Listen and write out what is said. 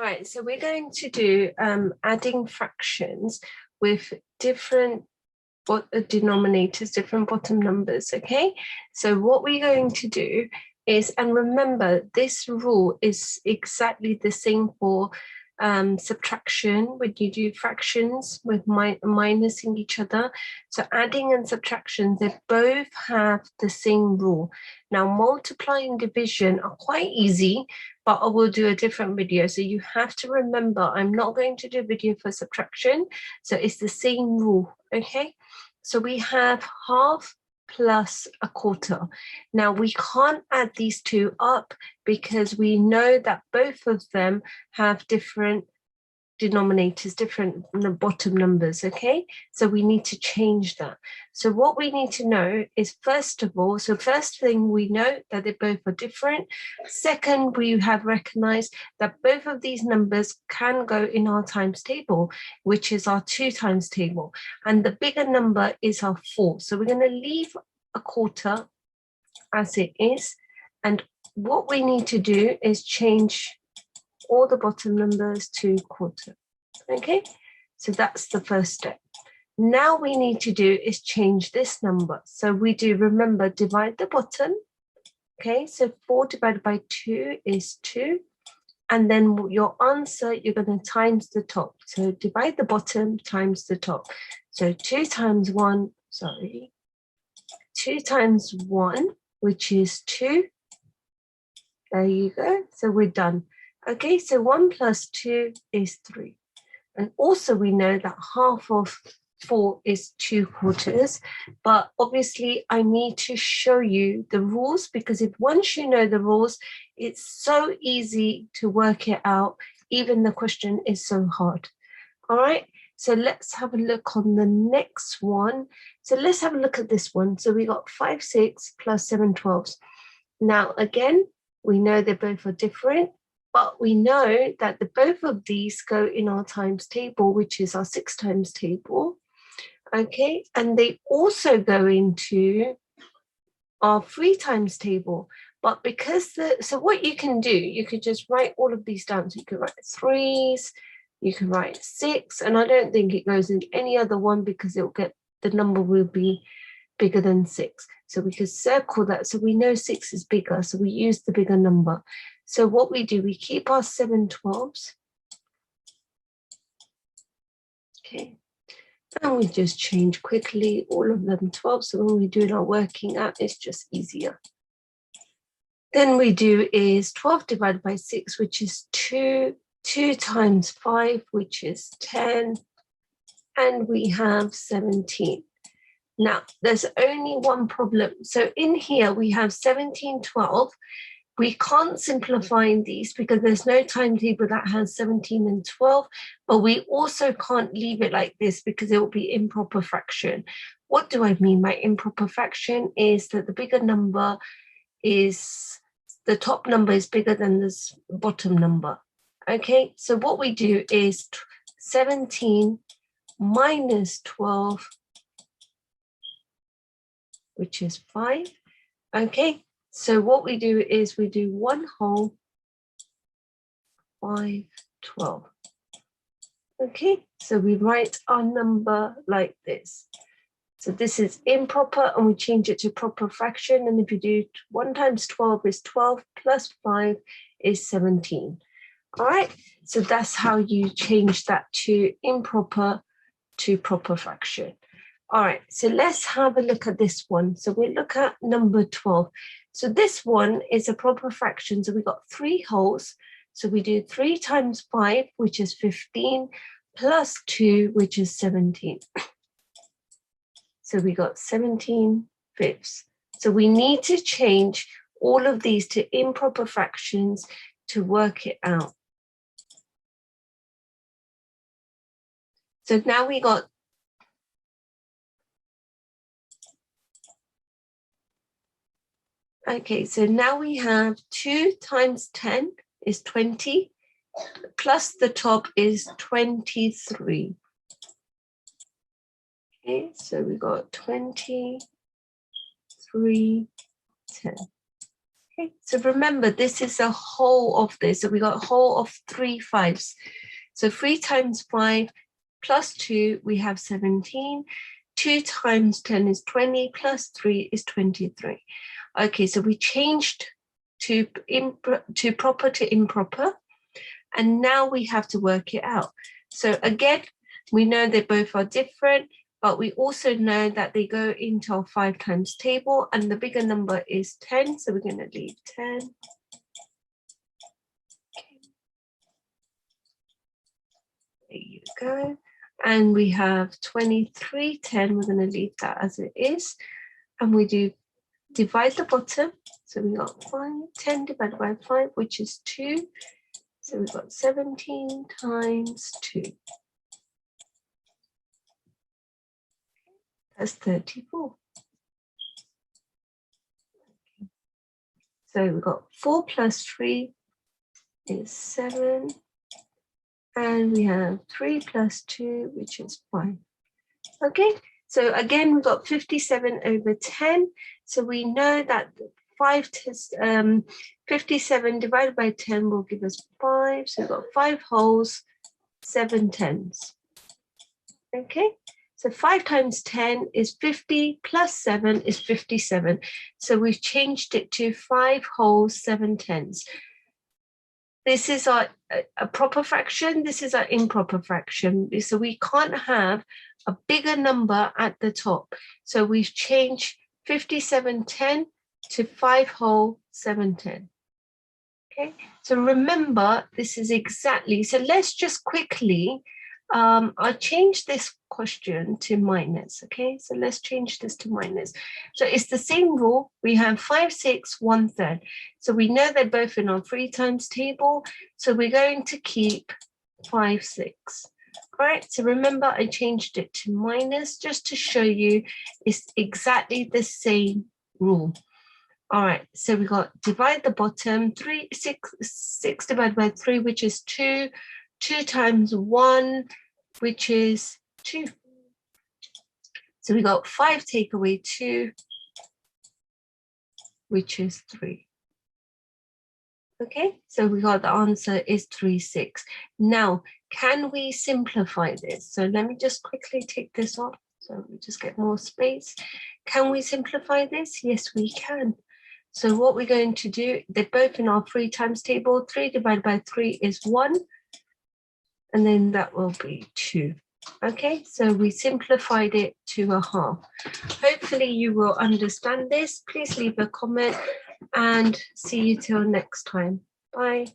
right, so we're going to do adding fractions with different denominators, different bottom numbers, okay? So what we're going to do is, and remember, this rule is exactly the same for subtraction when you do fractions with minusing each other. So adding and subtraction, they both have the same rule. Now multiplying and division are quite easy, but I will do a different video. So you have to remember, I'm not going to do a video for subtraction. So it's the same rule, okay? So we have half plus a quarter. Now we can't add these two up because we know that both of them have different denominators, different bottom numbers, okay? So we need to change that. So what we need to know is, first of all, so first thing we know that they both are different. Second, we have recognized that both of these numbers can go in our times table, which is our 2 times table. And the bigger number is our 4. So we're going to leave a quarter as it is. And what we need to do is change all the bottom numbers to quarter. Okay, so that's the first step. Now we need to do is change this number. So we do, remember, divide the bottom. Okay, so 4 divided by 2 is 2. And then your answer, you're going to times the top. So divide the bottom times the top. So 2 times 1, 2 times 1, which is 2. There you go. So we're done. Okay, so 1 plus 2 is 3. And also we know that half of 4 is 2 quarters. But obviously I need to show you the rules, because if once you know the rules, it's so easy to work it out. Even the question is so hard. All right, so let's have a look on the next one. So let's have a look at this one. So we got 5 6 plus 7 12s. Now again, we know they both are different, but we know that both of these go in our times table, which is our 6 times table. Okay, and they also go into our 3 times table. But because so what you can do, you could just write all of these down. So you can write 3s, you can write 6, and I don't think it goes in any other one because it'll get, the number will be bigger than 6. So we could circle that. So we know 6 is bigger. So we use the bigger number. So what we do, we keep our 7 12s. Okay. And we just change quickly all of them 12. So when we do our working out, it's just easier. Then we do is 12 divided by 6, which is 2. 2 times 5, which is 10. And we have 17. Now, there's only one problem. So in here, we have 17, 12. We can't simplify these because there's no timetable that has 17 and 12, but we also can't leave it like this because it will be improper fraction. What do I mean by improper fraction? Is that the bigger number is, the top number is bigger than this bottom number. Okay, so what we do is 17 minus 12, which is 5. Okay, so what we do is we do 1 whole 5 12. Okay, so we write our number like this. So this is improper, and we change it to proper fraction. And if you do 1 times 12 is 12 plus 5 is 17. All right, so that's how you change that to improper to proper fraction. All right, so let's have a look at this one. So we look at number 12. So this one is a proper fraction. So we got 3 wholes. So we do 3 times 5, which is 15, plus 2, which is 17. So we got 17 fifths. So we need to change all of these to improper fractions to work it out. So now we got okay, so now we have 2 times 10 is 20, plus the top is 23. Okay, so we got 23, 10. Okay, so remember, this is a whole of this. So we got whole of 3 5s. So 3 times 5 plus 2, we have 17. 2 times 10 is 20, plus 3 is 23. Okay, so we changed to proper to improper, and now we have to work it out. So again, we know they both are different, but we also know that they go into our 5 times table, and the bigger number is 10, so we're going to leave 10. Okay. There you go. And we have 23, 10, we're going to leave that as it is, and we do divide the bottom. So we got 10 divided by 5, which is 2. So we've got 17 times 2. That's 34. Okay. So we've got 4 plus 3 is 7. And we have 3 plus 2, which is 5. Okay, so again, we've got 57 over 10. So we know that 57 divided by 10 will give us 5. So we've got 5 wholes, 7 tens. Okay, so 5 times 10 is 50, plus 7 is 57. So we've changed it to 5 wholes, 7 tens. This is a proper fraction. This is an improper fraction. So we can't have a bigger number at the top. So we've changed 5710 to 5 whole 710. Okay, so remember, this is exactly, so let's just quickly, I'll change this question to minus. Okay, so let's change this to minus. So it's the same rule. We have 5 6 1/3. So we know they're both in our 3 times table. So we're going to keep 5 6. All right, so remember, I changed it to minus just to show you it's exactly the same rule. All right, so we got divide the bottom, 6 divided by 3, which is 2. 2 times 1, which is 2. So we got 5 take away 2, which is 3. Okay, so we got the answer is 3 6. Now, can we simplify this? So let me just quickly take this off. So we just get more space. Can we simplify this? Yes, we can. So what we're going to do, they're both in our 3 times table. 3 divided by 3 is 1. And then that will be 2. Okay, so we simplified it to a half. Hopefully you will understand this. Please leave a comment and see you till next time. Bye.